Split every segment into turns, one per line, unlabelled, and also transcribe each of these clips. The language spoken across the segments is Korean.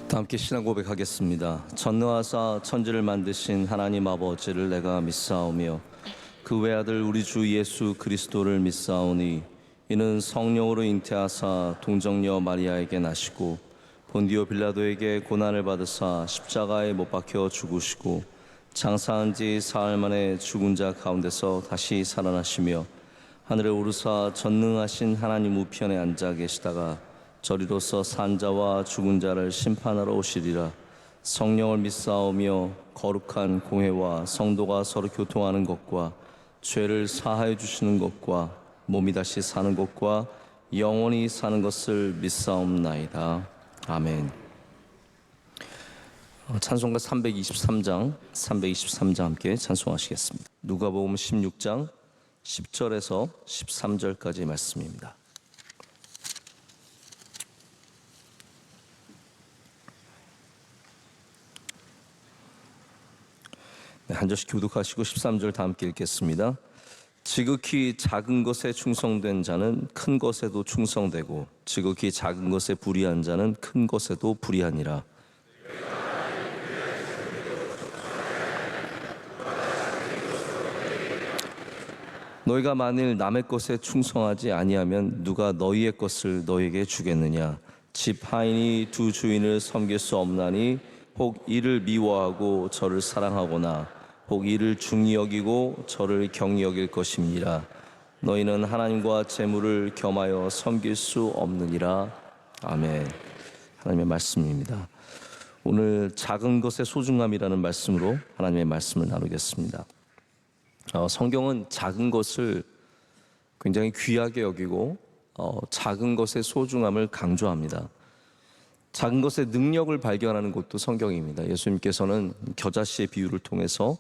다 함께 신앙 고백하겠습니다. 전능하사 천지를 만드신 하나님 아버지를 내가 믿사오며 그 외아들 우리 주 예수 그리스도를 믿사오니 이는 성령으로 잉태하사 동정녀 마리아에게 나시고 본디오 빌라도에게 고난을 받으사 십자가에 못 박혀 죽으시고 장사한 지 사흘 만에 죽은 자 가운데서 다시 살아나시며 하늘에 오르사 전능하신 하나님 우편에 앉아 계시다가 저리로서 산자와 죽은 자를 심판하러 오시리라. 성령을 믿사오며 거룩한 공회와 성도가 서로 교통하는 것과 죄를 사하여 주시는 것과 몸이 다시 사는 것과 영원히 사는 것을 믿사옵나이다. 아멘. 찬송가 323장 함께 찬송하시겠습니다. 누가복음 16장 10절에서 13절까지 말씀입니다. 한 절씩 교독하시고 13절 다 함께 읽겠습니다. 지극히 작은 것에 충성된 자는 큰 것에도 충성되고 지극히 작은 것에 불의한 자는 큰 것에도 불의하니라. 너희가 만일 남의 것에 충성하지 아니하면 누가 너희의 것을 너희에게 주겠느냐. 집 하인이 두 주인을 섬길 수 없나니 혹 이를 미워하고 저를 사랑하거나 혹 이를 중히 여기고 저를 경히 여길 것임이니라. 너희는 하나님과 재물을 겸하여 섬길 수 없느니라. 아멘. 하나님의 말씀입니다. 오늘 작은 것의 소중함이라는 말씀으로 하나님의 말씀을 나누겠습니다. 성경은 작은 것을 굉장히 귀하게 여기고 작은 것의 소중함을 강조합니다. 작은 것의 능력을 발견하는 것도 성경입니다. 예수님께서는 겨자씨의 비유를 통해서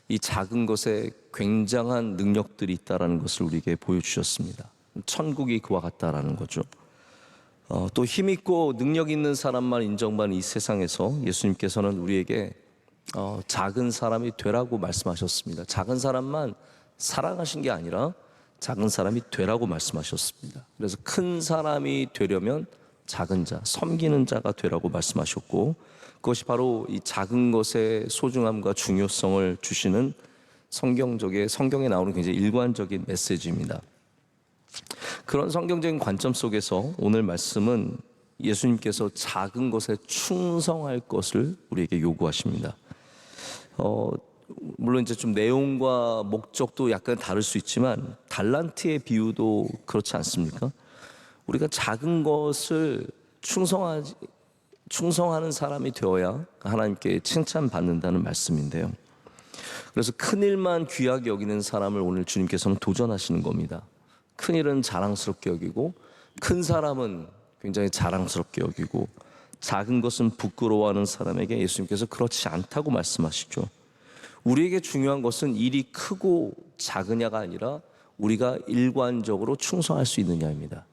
이 작은 것에 굉장한 능력들이 있다는 것을 우리에게 보여주셨습니다. 천국이 그와 같다라는 거죠. 또 힘있고 능력 있는 사람만 인정받는 이 세상에서 예수님께서는 우리에게 작은 사람이 되라고 말씀하셨습니다. 작은 사람만 사랑하신 게 아니라 작은 사람이 되라고 말씀하셨습니다. 그래서 큰 사람이 되려면 작은 자, 섬기는 자가 되라고 말씀하셨고, 그것이 바로 이 작은 것의 소중함과 중요성을 주시는 성경에 나오는 굉장히 일관적인 메시지입니다. 그런 성경적인 관점 속에서 오늘 말씀은 예수님께서 작은 것에 충성할 것을 우리에게 요구하십니다. 물론 이제 좀 내용과 목적도 약간 다를 수 있지만 달란트의 비유도 그렇지 않습니까? 우리가 작은 것을 충성하는 사람이 되어야 하나님께 칭찬받는다는 말씀인데요. 그래서 큰 일만 귀하게 여기는 사람을 오늘 주님께서는 도전하시는 겁니다. 큰 일은 자랑스럽게 여기고 큰 사람은 굉장히 자랑스럽게 여기고 작은 것은 부끄러워하는 사람에게 예수님께서 그렇지 않다고 말씀하시죠. 우리에게 중요한 것은 일이 크고 작으냐가 아니라 우리가 일관적으로 충성할 수 있느냐입니다.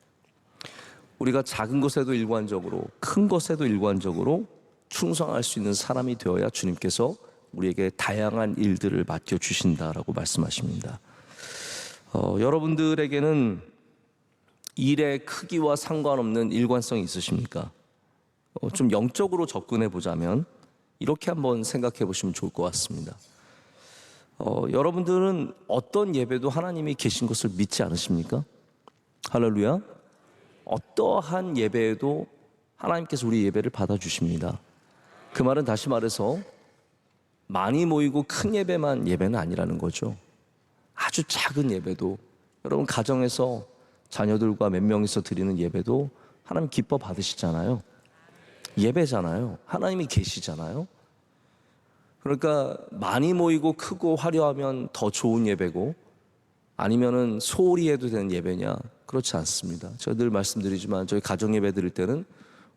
우리가 작은 것에도 일관적으로 큰 것에도 일관적으로 충성할 수 있는 사람이 되어야 주님께서 우리에게 다양한 일들을 맡겨주신다라고 말씀하십니다. 여러분들에게는 일의 크기와 상관없는 일관성이 있으십니까? 좀 영적으로 접근해 보자면 이렇게 한번 생각해 보시면 좋을 것 같습니다. 여러분들은 어떤 예배도 하나님이 계신 것을 믿지 않으십니까? 할렐루야. 어떠한 예배에도 하나님께서 우리 예배를 받아주십니다. 그 말은 다시 말해서 많이 모이고 큰 예배만 예배는 아니라는 거죠. 아주 작은 예배도, 여러분 가정에서 자녀들과 몇 명이서 드리는 예배도 하나님 기뻐 받으시잖아요. 예배잖아요. 하나님이 계시잖아요. 그러니까 많이 모이고 크고 화려하면 더 좋은 예배고, 아니면은 소홀히 해도 되는 예배냐? 그렇지 않습니다. 제가 늘 말씀드리지만 저희 가정 예배 드릴 때는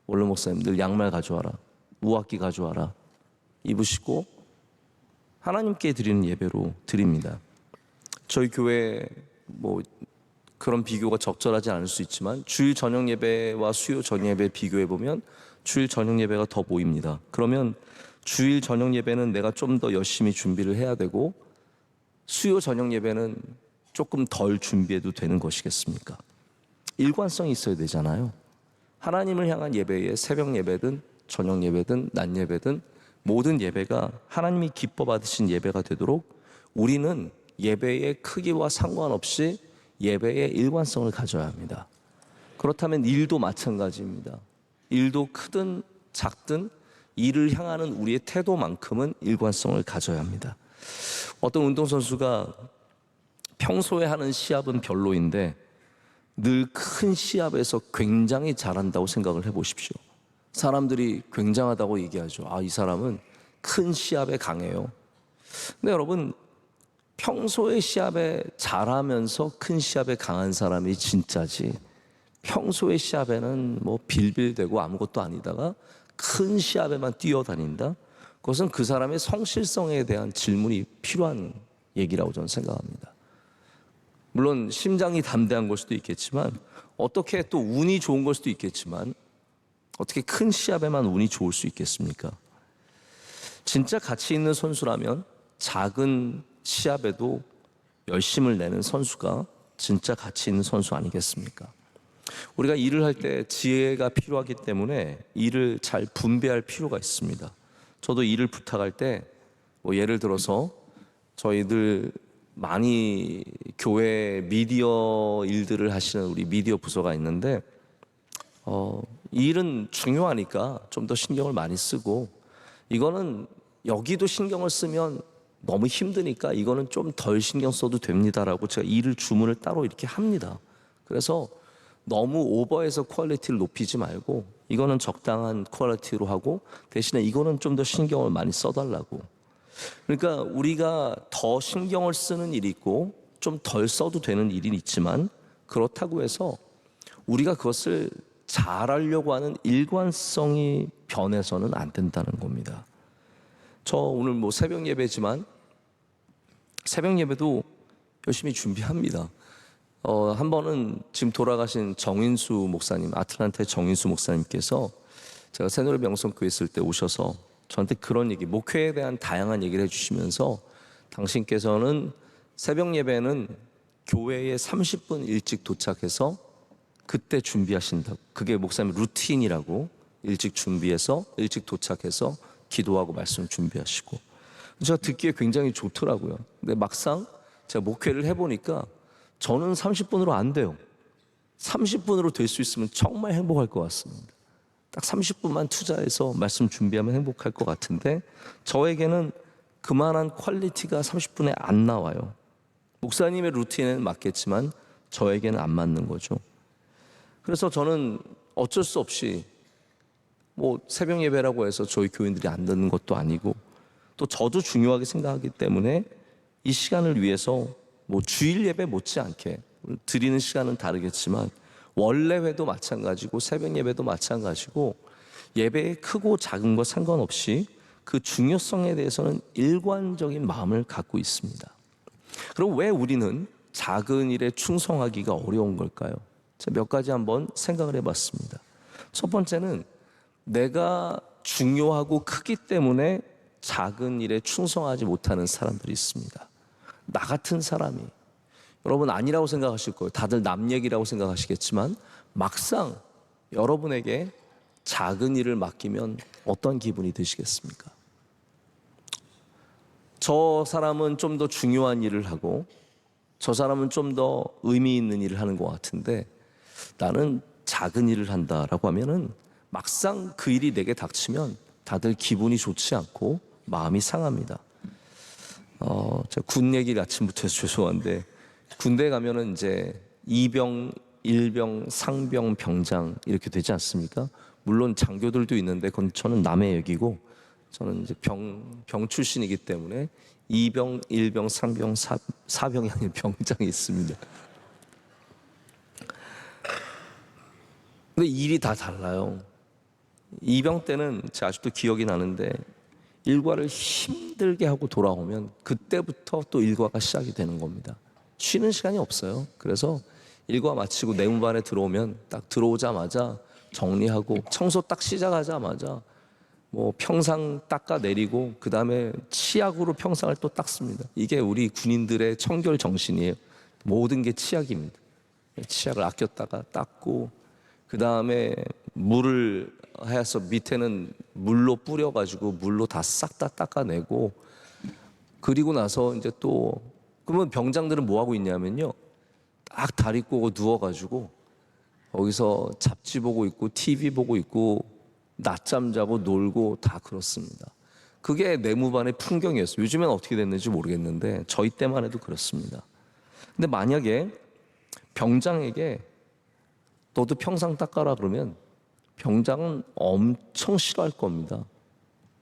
원로 목사님 늘 양말 가져와라, 우악기 가져와라, 입으시고 하나님께 드리는 예배로 드립니다. 저희 교회 그런 비교가 적절하지 않을 수 있지만 주일 저녁 예배와 수요 저녁 예배 비교해 보면 주일 저녁 예배가 더 보입니다. 그러면 주일 저녁 예배는 내가 좀 더 열심히 준비를 해야 되고 수요 저녁 예배는 조금 덜 준비해도 되는 것이겠습니까? 일관성이 있어야 되잖아요. 하나님을 향한 예배에 새벽 예배든 저녁 예배든 낮 예배든 모든 예배가 하나님이 기뻐 받으신 예배가 되도록 우리는 예배의 크기와 상관없이 예배의 일관성을 가져야 합니다. 그렇다면 일도 마찬가지입니다. 일도 크든 작든 일을 향하는 우리의 태도만큼은 일관성을 가져야 합니다. 어떤 운동선수가 평소에 하는 시합은 별로인데 늘 큰 시합에서 굉장히 잘한다고 생각을 해보십시오. 사람들이 굉장하다고 얘기하죠. 아, 이 사람은 큰 시합에 강해요. 근데 여러분, 평소에 시합에 잘하면서 큰 시합에 강한 사람이 진짜지, 평소의 시합에는 뭐 빌빌대고 아무것도 아니다가 큰 시합에만 뛰어다닌다? 그것은 그 사람의 성실성에 대한 질문이 필요한 얘기라고 저는 생각합니다. 물론 심장이 담대한 걸 수도 있겠지만, 어떻게 또 운이 좋은 걸 수도 있겠지만, 어떻게 큰 시합에만 운이 좋을 수 있겠습니까? 진짜 가치 있는 선수라면 작은 시합에도 열심을 내는 선수가 진짜 가치 있는 선수 아니겠습니까? 우리가 일을 할 때 지혜가 필요하기 때문에 일을 잘 분배할 필요가 있습니다. 저도 일을 부탁할 때 뭐 예를 들어서 저희들 많이 교회 미디어 일들을 하시는 우리 미디어 부서가 있는데 일은 중요하니까 좀 더 신경을 많이 쓰고, 이거는 여기도 신경을 쓰면 너무 힘드니까 이거는 좀 덜 신경 써도 됩니다라고 제가 일을 주문을 따로 이렇게 합니다. 그래서 너무 오버해서 퀄리티를 높이지 말고 이거는 적당한 퀄리티로 하고 대신에 이거는 좀 더 신경을 많이 써달라고. 그러니까 우리가 더 신경을 쓰는 일이 있고 좀 덜 써도 되는 일이 있지만, 그렇다고 해서 우리가 그것을 잘하려고 하는 일관성이 변해서는 안 된다는 겁니다. 저 오늘 뭐 새벽 예배지만 새벽 예배도 열심히 준비합니다. 한 번은 지금 돌아가신 정인수 목사님, 아틀란타의 정인수 목사님께서 제가 새노래 명성교회 있을 때 오셔서 저한테 그런 얘기, 목회에 대한 다양한 얘기를 해주시면서, 당신께서는 새벽 예배는 교회에 30분 일찍 도착해서 그때 준비하신다고. 그게 목사님 루틴이라고. 일찍 준비해서 일찍 도착해서 기도하고 말씀 준비하시고. 제가 듣기에 굉장히 좋더라고요. 근데 막상 제가 목회를 해보니까 저는 30분으로 안 돼요. 30분으로 될 수 있으면 정말 행복할 것 같습니다. 딱 30분만 투자해서 말씀 준비하면 행복할 것 같은데, 저에게는 그만한 퀄리티가 30분에 안 나와요. 목사님의 루틴에는 맞겠지만 저에게는 안 맞는 거죠. 그래서 저는 어쩔 수 없이 뭐 새벽 예배라고 해서 저희 교인들이 안 듣는 것도 아니고, 또 저도 중요하게 생각하기 때문에 이 시간을 위해서 뭐 주일 예배 못지않게 드리는 시간은 다르겠지만 원래회도 마찬가지고 새벽 예배도 마찬가지고, 예배의 크고 작은 것 상관없이 그 중요성에 대해서는 일관적인 마음을 갖고 있습니다. 그럼 왜 우리는 작은 일에 충성하기가 어려운 걸까요? 제가 몇 가지 한번 생각을 해봤습니다. 첫 번째는 내가 중요하고 크기 때문에 작은 일에 충성하지 못하는 사람들이 있습니다. 나 같은 사람이, 여러분 아니라고 생각하실 거예요. 다들 남 얘기라고 생각하시겠지만 막상 여러분에게 작은 일을 맡기면 어떤 기분이 드시겠습니까? 저 사람은 좀 더 중요한 일을 하고 저 사람은 좀 더 의미 있는 일을 하는 것 같은데 나는 작은 일을 한다라고 하면은 막상 그 일이 내게 닥치면 다들 기분이 좋지 않고 마음이 상합니다. 제가 군 얘기를 아침부터 해서 죄송한데, 군대 가면은 이제 이병, 일병, 상병, 병장 이렇게 되지 않습니까? 물론 장교들도 있는데 그건 저는 남의 얘기고, 저는 이제 병 출신이기 때문에 이병, 일병, 상병, 사병이 아닌 병장이 있습니다. 근데 일이 다 달라요. 이병 때는 제가 아직도 기억이 나는데 일과를 힘들게 하고 돌아오면 그때부터 또 일과가 시작이 되는 겁니다. 쉬는 시간이 없어요. 그래서 일과 마치고 내무반에 들어오면 딱 들어오자마자 정리하고 청소 딱 시작하자마자 뭐 평상 닦아내리고 그 다음에 치약으로 평상을 또 닦습니다. 이게 우리 군인들의 청결 정신이에요. 모든 게 치약입니다. 치약을 아꼈다가 닦고 그 다음에 물을 해서 밑에는 물로 뿌려가지고 물로 다 싹 다 닦아내고, 그리고 나서 이제 또 그러면 병장들은 뭐 하고 있냐면요, 딱 다리 꼬고 누워가지고 거기서 잡지 보고 있고 TV 보고 있고 낮잠 자고 놀고 다 그렇습니다. 그게 내무반의 풍경이었어요. 요즘엔 어떻게 됐는지 모르겠는데 저희 때만 해도 그렇습니다. 근데 만약에 병장에게 너도 평상 닦아라 그러면 병장은 엄청 싫어할 겁니다.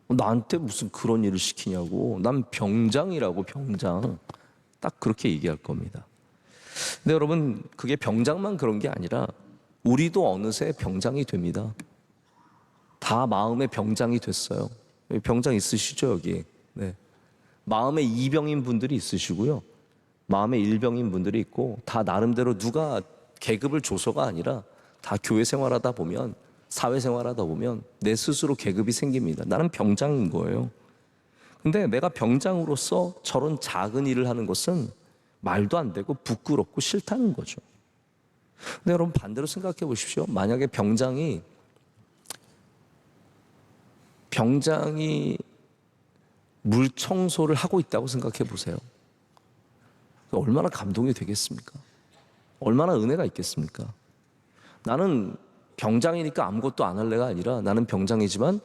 나한테 무슨 그런 일을 시키냐고. 난 병장이라고, 병장. 딱 그렇게 얘기할 겁니다. 근데 여러분, 그게 병장만 그런 게 아니라 우리도 어느새 병장이 됩니다. 다 마음의 병장이 됐어요. 병장 있으시죠, 여기? 네. 마음의 이병인 분들이 있으시고요, 마음의 일병인 분들이 있고, 다 나름대로 누가 계급을 줘서가 아니라 다 교회 생활하다 보면, 사회생활하다 보면 내 스스로 계급이 생깁니다. 나는 병장인 거예요. 근데 내가 병장으로서 저런 작은 일을 하는 것은 말도 안 되고 부끄럽고 싫다는 거죠. 근데 여러분, 반대로 생각해 보십시오. 만약에 병장이 물 청소를 하고 있다고 생각해 보세요. 얼마나 감동이 되겠습니까? 얼마나 은혜가 있겠습니까? 나는 병장이니까 아무것도 안 할래가 아니라, 나는 병장이지만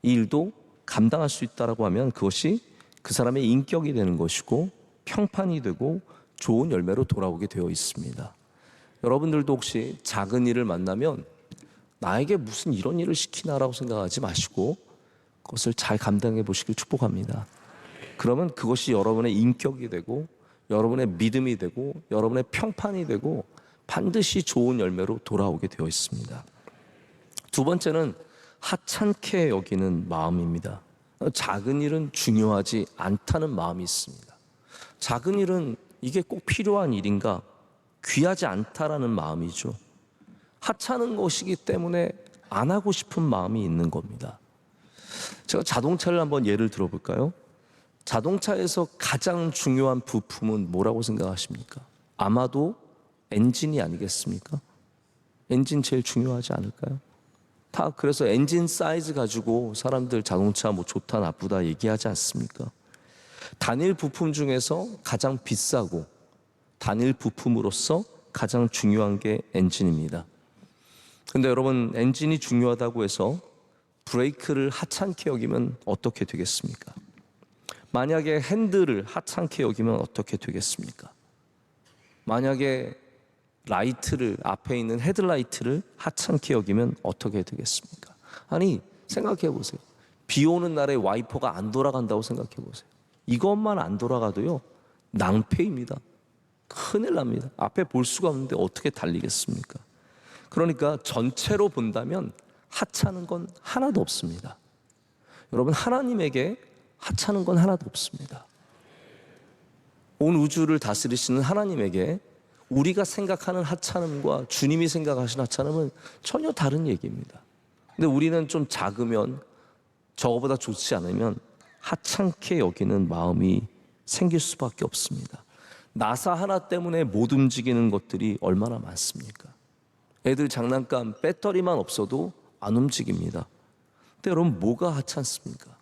이 일도 감당할 수 있다라고 하면 그것이 그 사람의 인격이 되는 것이고 평판이 되고 좋은 열매로 돌아오게 되어 있습니다. 여러분들도 혹시 작은 일을 만나면 나에게 무슨 이런 일을 시키나라고 생각하지 마시고 그것을 잘 감당해 보시길 축복합니다. 그러면 그것이 여러분의 인격이 되고 여러분의 믿음이 되고 여러분의 평판이 되고 반드시 좋은 열매로 돌아오게 되어 있습니다. 두 번째는 하찮게 여기는 마음입니다. 작은 일은 중요하지 않다는 마음이 있습니다. 작은 일은 이게 꼭 필요한 일인가? 귀하지 않다라는 마음이죠. 하찮은 것이기 때문에 안 하고 싶은 마음이 있는 겁니다. 제가 자동차를 한번 예를 들어볼까요? 자동차에서 가장 중요한 부품은 뭐라고 생각하십니까? 아마도 엔진이 아니겠습니까? 엔진 제일 중요하지 않을까요? 다 그래서 엔진 사이즈 가지고 사람들 자동차 뭐 좋다 나쁘다 얘기하지 않습니까? 단일 부품 중에서 가장 비싸고 단일 부품으로서 가장 중요한 게 엔진입니다. 근데 여러분, 엔진이 중요하다고 해서 브레이크를 하찮게 여기면 어떻게 되겠습니까? 만약에 핸들을 하찮게 여기면 어떻게 되겠습니까? 만약에 라이트를, 앞에 있는 헤드라이트를 하찮게 여기면 어떻게 되겠습니까? 아니, 생각해 보세요. 비 오는 날에 와이퍼가 안 돌아간다고 생각해 보세요. 이것만 안 돌아가도요, 낭패입니다. 큰일 납니다. 앞에 볼 수가 없는데 어떻게 달리겠습니까? 그러니까 전체로 본다면 하찮은 건 하나도 없습니다. 여러분, 하나님에게 하찮은 건 하나도 없습니다. 온 우주를 다스리시는 하나님에게 우리가 생각하는 하찮음과 주님이 생각하시는 하찮음은 전혀 다른 얘기입니다. 근데 우리는 좀 작으면, 저거보다 좋지 않으면 하찮게 여기는 마음이 생길 수밖에 없습니다. 나사 하나 때문에 못 움직이는 것들이 얼마나 많습니까? 애들 장난감 배터리만 없어도 안 움직입니다. 근데 여러분, 뭐가 하찮습니까?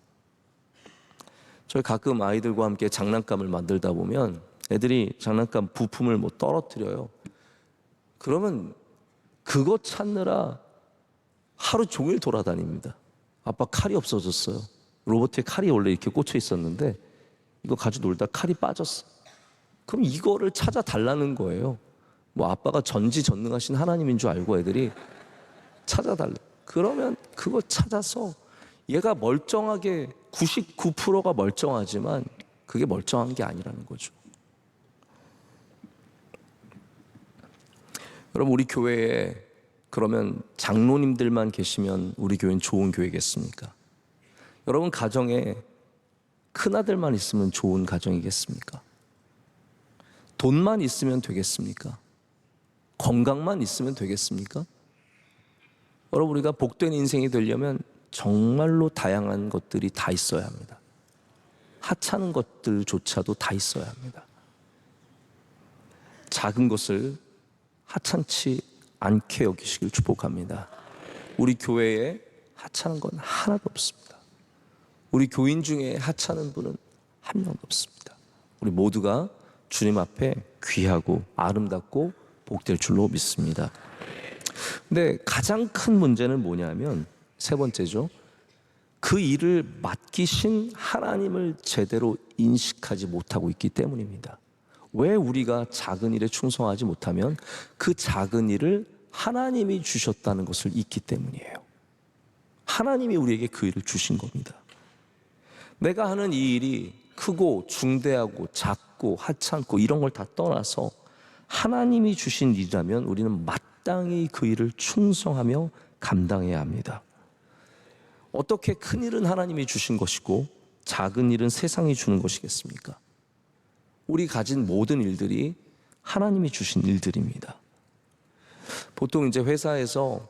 저희 가끔 아이들과 함께 장난감을 만들다 보면 애들이 장난감 부품을 뭐 떨어뜨려요. 그러면 그거 찾느라 하루 종일 돌아다닙니다. 아빠, 칼이 없어졌어요. 로봇에 칼이 원래 이렇게 꽂혀 있었는데 이거 가지고 놀다 칼이 빠졌어. 그럼 이거를 찾아 달라는 거예요. 뭐 아빠가 전지전능하신 하나님인 줄 알고 애들이 찾아달래. 그러면 그거 찾아서, 얘가 멀쩡하게 99%가 멀쩡하지만 그게 멀쩡한 게 아니라는 거죠. 여러분, 우리 교회에 그러면 장로님들만 계시면 우리 교회는 좋은 교회겠습니까? 여러분, 가정에 큰아들만 있으면 좋은 가정이겠습니까? 돈만 있으면 되겠습니까? 건강만 있으면 되겠습니까? 여러분, 우리가 복된 인생이 되려면 정말로 다양한 것들이 다 있어야 합니다. 하찮은 것들조차도 다 있어야 합니다. 작은 것을 하찮지 않게 여기시길 축복합니다. 우리 교회에 하찮은 건 하나도 없습니다. 우리 교인 중에 하찮은 분은 한 명도 없습니다. 우리 모두가 주님 앞에 귀하고 아름답고 복될 줄로 믿습니다. 근데 가장 큰 문제는 뭐냐면 세 번째죠. 그 일을 맡기신 하나님을 제대로 인식하지 못하고 있기 때문입니다. 왜 우리가 작은 일에 충성하지 못하면 그 작은 일을 하나님이 주셨다는 것을 잊기 때문이에요. 하나님이 우리에게 그 일을 주신 겁니다. 내가 하는 이 일이 크고 중대하고 작고 하찮고 이런 걸 다 떠나서 하나님이 주신 일이라면 우리는 마땅히 그 일을 충성하며 감당해야 합니다. 어떻게 큰 일은 하나님이 주신 것이고 작은 일은 세상이 주는 것이겠습니까? 우리 가진 모든 일들이 하나님이 주신 일들입니다. 보통 이제 회사에서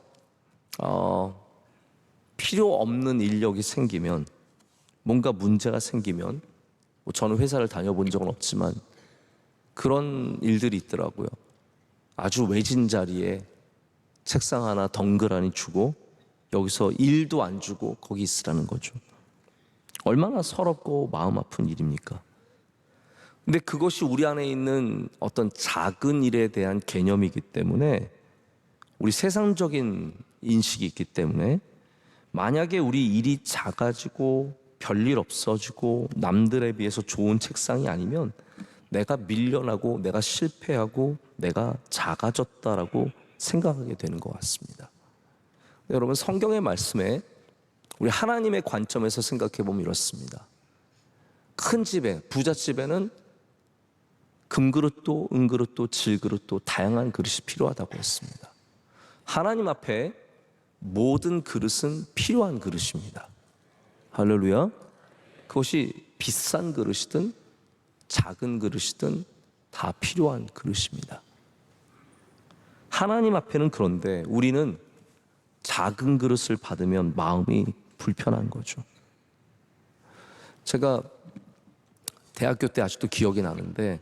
필요 없는 인력이 생기면, 뭔가 문제가 생기면, 저는 회사를 다녀본 적은 없지만 그런 일들이 있더라고요. 아주 외진 자리에 책상 하나 덩그러니 주고 여기서 일도 안 주고 거기 있으라는 거죠. 얼마나 서럽고 마음 아픈 일입니까? 근데 그것이 우리 안에 있는 어떤 작은 일에 대한 개념이기 때문에, 우리 세상적인 인식이 있기 때문에, 만약에 우리 일이 작아지고 별일 없어지고 남들에 비해서 좋은 책상이 아니면 내가 밀려나고 내가 실패하고 내가 작아졌다라고 생각하게 되는 것 같습니다. 여러분, 성경의 말씀에 우리 하나님의 관점에서 생각해 보면 이렇습니다. 큰 집에, 부잣집에는 금그릇도 은그릇도 질그릇도 다양한 그릇이 필요하다고 했습니다. 하나님 앞에 모든 그릇은 필요한 그릇입니다. 할렐루야. 그것이 비싼 그릇이든 작은 그릇이든 다 필요한 그릇입니다. 하나님 앞에는, 그런데 우리는 작은 그릇을 받으면 마음이 불편한 거죠. 제가 대학교 때 아직도 기억이 나는데,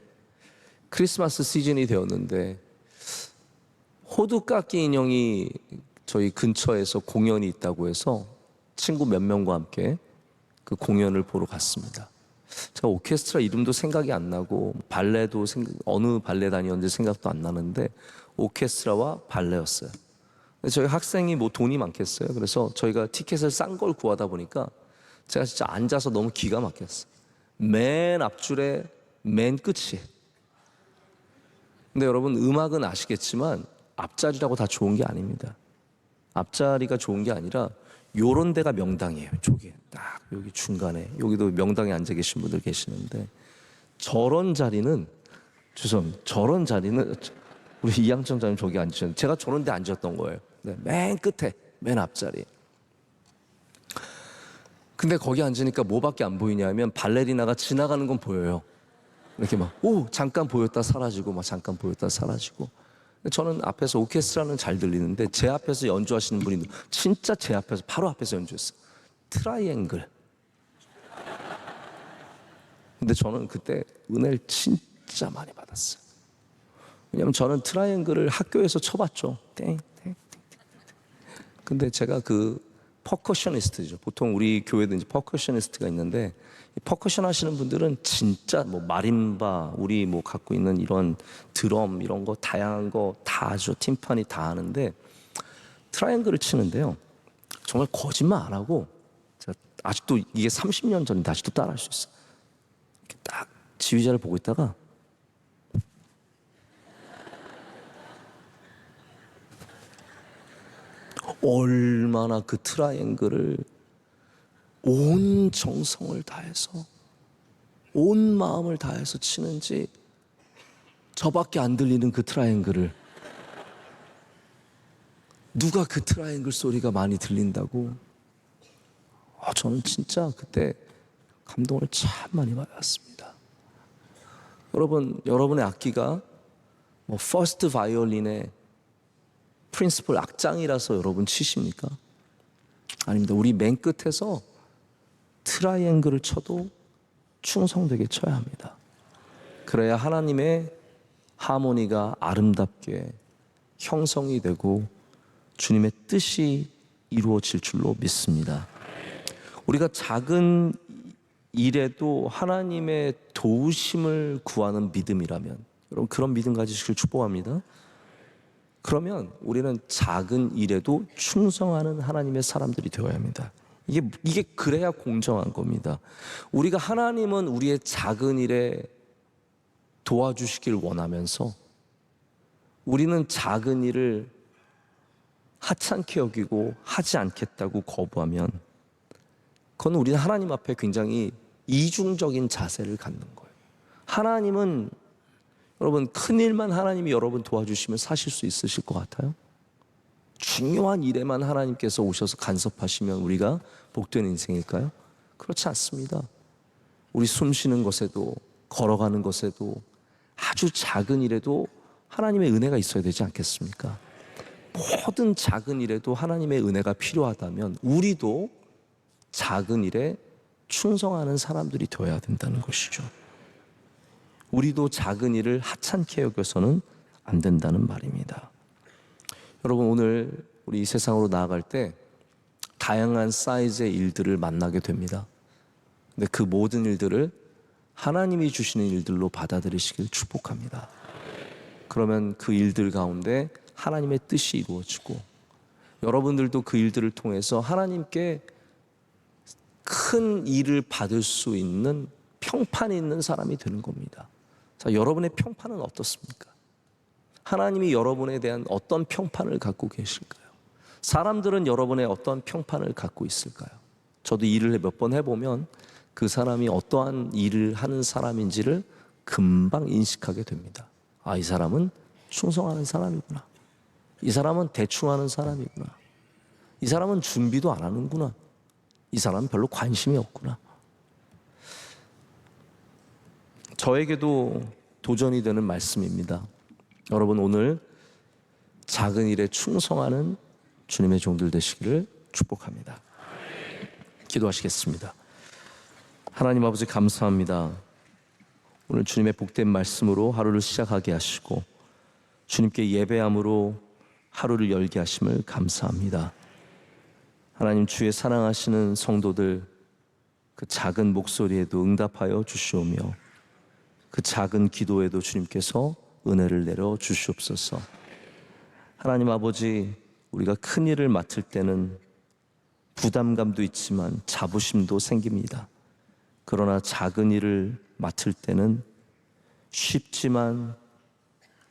크리스마스 시즌이 되었는데 호두깎이 인형이 저희 근처에서 공연이 있다고 해서 친구 몇 명과 함께 그 공연을 보러 갔습니다. 제가 오케스트라 이름도 생각이 안 나고 발레도 어느 발레 다녔는지 생각도 안 나는데 오케스트라와 발레였어요. 저희 학생이 뭐 돈이 많겠어요. 그래서 저희가 티켓을 싼 걸 구하다 보니까 제가 진짜 앉아서 너무 기가 막혔어요. 맨 앞줄에 맨 끝이. 근데 여러분, 음악은 아시겠지만 앞자리라고 다 좋은 게 아닙니다. 앞자리가 좋은 게 아니라 요런 데가 명당이에요. 저기 딱 여기 중간에, 여기도 명당에 앉아 계신 분들 계시는데, 저런 자리는, 죄송합니다, 저런 자리는 우리 이양청 장님 저기 앉으셨는데 제가 저런 데 앉았던 거예요. 네, 맨 끝에 맨 앞자리. 근데 거기 앉으니까 뭐밖에 안 보이냐면 발레리나가 지나가는 건 보여요. 이렇게 막 잠깐 보였다 사라지고, 막 잠깐 보였다 사라지고. 저는 앞에서, 오케스트라는 잘 들리는데 제 앞에서 연주하시는 분이 진짜 제 앞에서, 바로 앞에서 연주했어요. 트라이앵글. 근데 저는 그때 은혜를 진짜 많이 받았어요. 왜냐면 저는 트라이앵글을 학교에서 쳐봤죠. 땡. 근데 제가 그 퍼커셔니스트죠. 보통 우리 교회도 이제 퍼커셔니스트가 있는데, 이 퍼커션 하시는 분들은 진짜 뭐 마림바, 우리 뭐 갖고 있는 이런 드럼 이런 거 다양한 거 다 하죠. 팀파니 다 하는데, 트라이앵글을 치는데요, 정말 거짓말 안 하고, 제가 아직도 이게 30년 전인데 아직도 따라할 수 있어요. 이렇게 딱 지휘자를 보고 있다가 얼마나 그 트라이앵글을 온 정성을 다해서, 온 마음을 다해서 치는지, 저밖에 안 들리는 그 트라이앵글을 누가 그 트라이앵글 소리가 많이 들린다고. 저는 진짜 그때 감동을 참 많이 받았습니다. 여러분, 여러분의 악기가 뭐 퍼스트 바이올린의 프린시플 악장이라서 여러분 치십니까? 아닙니다. 우리 맨 끝에서 트라이앵글을 쳐도 충성되게 쳐야 합니다. 그래야 하나님의 하모니가 아름답게 형성이 되고 주님의 뜻이 이루어질 줄로 믿습니다. 우리가 작은 일에도 하나님의 도우심을 구하는 믿음이라면, 여러분 그런 믿음 가지시길 축복합니다. 그러면 우리는 작은 일에도 충성하는 하나님의 사람들이 되어야 합니다. 이게 그래야 공정한 겁니다. 우리가 하나님은 우리의 작은 일에 도와주시길 원하면서 우리는 작은 일을 하찮게 여기고 하지 않겠다고 거부하면 그건 우리는 하나님 앞에 굉장히 이중적인 자세를 갖는 거예요. 하나님은 여러분 큰 일만 하나님이 여러분 도와주시면 사실 수 있으실 것 같아요? 중요한 일에만 하나님께서 오셔서 간섭하시면 우리가 복된 인생일까요? 그렇지 않습니다. 우리 숨 쉬는 것에도 걸어가는 것에도 아주 작은 일에도 하나님의 은혜가 있어야 되지 않겠습니까? 모든 작은 일에도 하나님의 은혜가 필요하다면 우리도 작은 일에 충성하는 사람들이 되어야 된다는 것이죠. 우리도 작은 일을 하찮게 여겨서는 안 된다는 말입니다. 여러분 오늘 우리 이 세상으로 나아갈 때 다양한 사이즈의 일들을 만나게 됩니다. 근데 그 모든 일들을 하나님이 주시는 일들로 받아들이시길 축복합니다. 그러면 그 일들 가운데 하나님의 뜻이 이루어지고 여러분들도 그 일들을 통해서 하나님께 큰 일을 받을 수 있는 평판이 있는 사람이 되는 겁니다. 자, 여러분의 평판은 어떻습니까? 하나님이 여러분에 대한 어떤 평판을 갖고 계실까요? 사람들은 여러분의 어떤 평판을 갖고 있을까요? 저도 일을 몇 번 해보면 그 사람이 어떠한 일을 하는 사람인지를 금방 인식하게 됩니다. 아, 이 사람은 충성하는 사람이구나. 이 사람은 대충 하는 사람이구나. 이 사람은 준비도 안 하는구나. 이 사람은 별로 관심이 없구나. 저에게도 도전이 되는 말씀입니다. 여러분 오늘 작은 일에 충성하는 주님의 종들 되시기를 축복합니다. 기도하시겠습니다. 하나님 아버지 감사합니다. 오늘 주님의 복된 말씀으로 하루를 시작하게 하시고 주님께 예배함으로 하루를 열게 하심을 감사합니다. 하나님 주의 사랑하시는 성도들 그 작은 목소리에도 응답하여 주시오며 그 작은 기도에도 주님께서 은혜를 내려 주시옵소서. 하나님 아버지 우리가 큰 일을 맡을 때는 부담감도 있지만 자부심도 생깁니다. 그러나 작은 일을 맡을 때는 쉽지만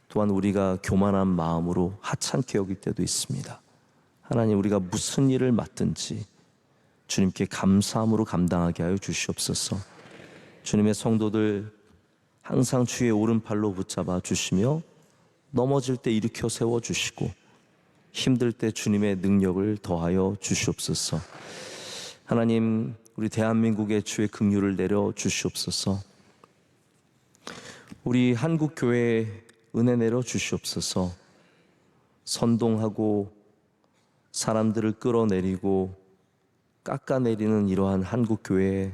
또한 우리가 교만한 마음으로 하찮게 여길 때도 있습니다. 하나님 우리가 무슨 일을 맡든지 주님께 감사함으로 감당하게 하여 주시옵소서. 주님의 성도들 항상 주의 오른팔로 붙잡아 주시며 넘어질 때 일으켜 세워 주시고 힘들 때 주님의 능력을 더하여 주시옵소서. 하나님 우리 대한민국에 주의 긍휼을 내려 주시옵소서. 우리 한국 교회에 은혜 내려 주시옵소서. 선동하고 사람들을 끌어내리고 깎아내리는 이러한 한국 교회의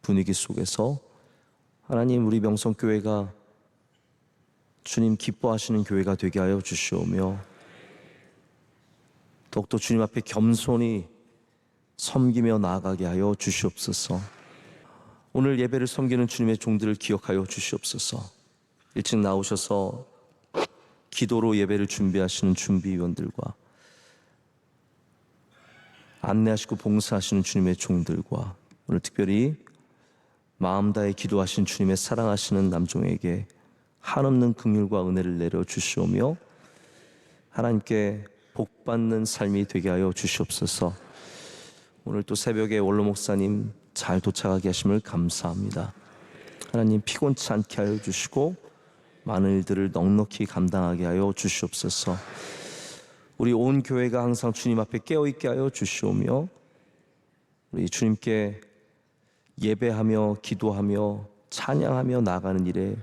분위기 속에서 하나님 우리 명성교회가 주님 기뻐하시는 교회가 되게 하여 주시오며 더욱더 주님 앞에 겸손히 섬기며 나아가게 하여 주시옵소서. 오늘 예배를 섬기는 주님의 종들을 기억하여 주시옵소서. 일찍 나오셔서 기도로 예배를 준비하시는 준비위원들과 안내하시고 봉사하시는 주님의 종들과 오늘 특별히 마음 다해 기도하신 주님의 사랑하시는 남종에게 한없는 긍휼과 은혜를 내려 주시오며 하나님께 복받는 삶이 되게 하여 주시옵소서. 오늘 또 새벽에 원로 목사님 잘 도착하게 하심을 감사합니다. 하나님 피곤치 않게 하여 주시고 많은 일들을 넉넉히 감당하게 하여 주시옵소서. 우리 온 교회가 항상 주님 앞에 깨어있게 하여 주시오며 우리 주님께 예배하며 기도하며 찬양하며 나가는 일에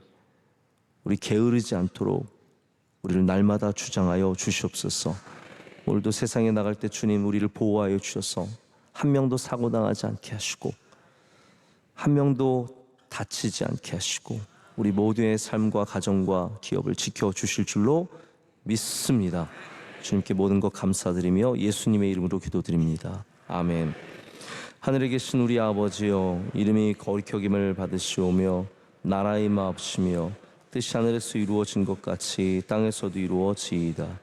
우리 게으르지 않도록 우리를 날마다 주장하여 주시옵소서. 오늘도 세상에 나갈 때 주님 우리를 보호하여 주셔서 한 명도 사고당하지 않게 하시고 한 명도 다치지 않게 하시고 우리 모두의 삶과 가정과 기업을 지켜주실 줄로 믿습니다. 주님께 모든 것 감사드리며 예수님의 이름으로 기도드립니다. 아멘. 하늘에 계신 우리 아버지여, 이름이 거룩히 여김을 받으시오며 나라의 마옵시며 뜻이 하늘에서 이루어진 것 같이 땅에서도 이루어지이다.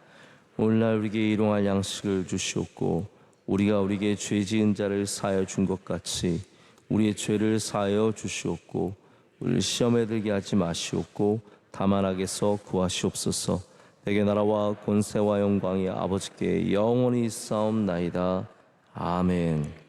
오늘날 우리에게 일용할 양식을 주시옵고 우리가 우리에게 죄 지은 자를 사하여 준 것 같이 우리의 죄를 사하여 주시옵고 우리를 시험에 들게 하지 마시옵고 다만 악에서 구하시옵소서. 대개 나라와 권세와 영광이 아버지께 영원히 있사옵나이다. 아멘.